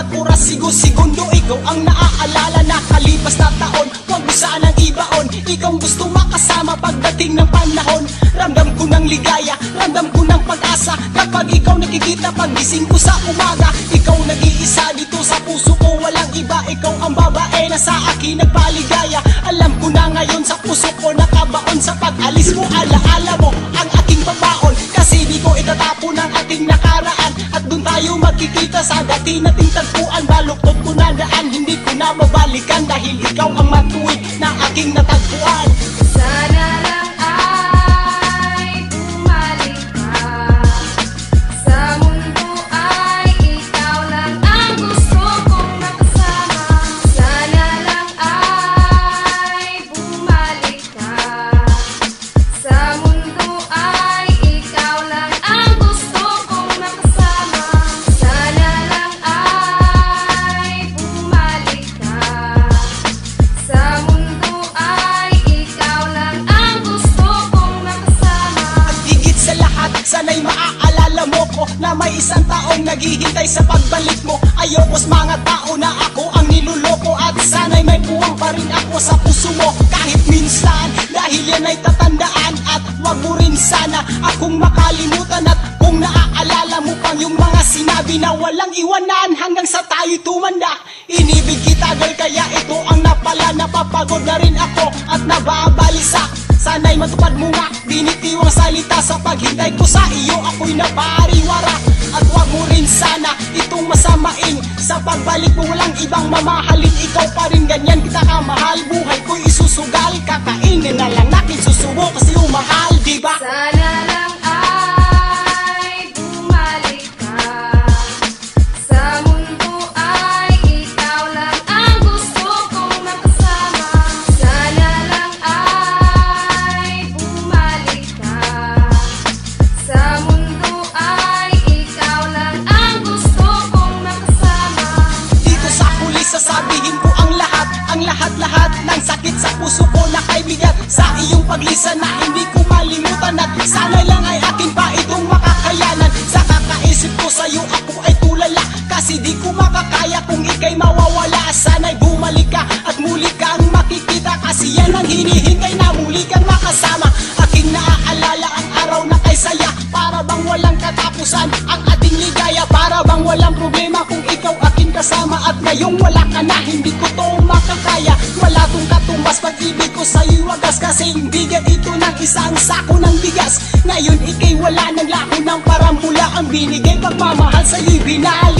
bawat oras, segundo ikaw ang naaalala. Nakalipas na taon, huwag mo sanang ibaon. Ikaw gusto makasama pagdating ng panahon. Ramdam ko ng ligaya, ramdam ko ng pag-asa kapag ikaw nakikita pagising ko sa umaga. Ikaw nag-iisa dito sa puso ko, walang iba. Ikaw ang babae na sa akin nagpaligaya. Alam ko na ngayon sa puso ko nakabaon. Sa pag-alis mo, alaala mo ang aking babaon. Kasi di ko itatapon ang ating nakaraan. At dun tayo magkikita sa dati nating tagpuan. Baluktot ko na daan, hindi ko na mabalikan. Dahil ikaw ang matuwid na aking natagpuan. Sana lang ay bumalik ka. Sa mundo ay ikaw lang ang gusto kong makasama. Sana lang ay bumalik ka. Sa mundo ay ikaw lang ang gusto kong makasama. Sana lang ay bumalik ka. Sa mundo ay ikaw lang ang gusto kong makasama. At higit sa lahat, sana'y maaalala mo ko na may isang taong naghihintay sa pagbalik mo. Ayokos mga tao na ako ang niloloko. At sana'y may puwang pa rin ako sa puso mo kahit minsan, dahil yan ay tatandaan. At wag mo rin sana akong makalimutan. At kung naaalala mo pang yung mga sinabi na walang iwanan hanggang sa tayo tumanda. Inibig kita girl, kaya ito ang napala. Napapagod na rin ako at nababalisa. Sana'y matupad mo nga binitiwang salita. Sa paghintay ko sa iyo ako'y napariwara. At wag mo rin sana itong masamain. Sa pagbalik mo walang ibang mamahalin. Ikaw pa rin ganyan kita kamahal. Buhay ko'y isusugal, kakainin na lang natin susubo kasi umahal, diba? Sana lang ay bumalik ka. Sa mundo ay ikaw lang ang gusto kong makasama. Sana lang ay bumalik ka. Sa mundo ay ikaw lang ang gusto kong makasama. Dito sa huli sasabihin ko ang lahat ng sakit sa puso ko na kay bigat. Sa iyong paglisan na hindi ko malimutan. At sana lang ay akin pa itong makakayanan. Sa kakaisip ko sa'yo ako ay tulala. Kasi di ko makakaya kung ika'y mawawala. Sana'y bumalik ka at muli kang makikita. Kasi yan ang hinihintay na muli kang makasama. Aking naaalala ang araw na kay saya. Para bang walang katapusan ang ating ligaya. Para bang walang problema kung ikaw aking kasama. At ngayong wala ka na, hindi ko to makakaya. Wala tong katumbas pag-ibig ko sa'yo'y wagas. Kasi bigat ito ng isang sako ng bigas. Ngayon ika'y wala ng lako ng parambula. Ang binigay pagmamahal sa'yo'y binal.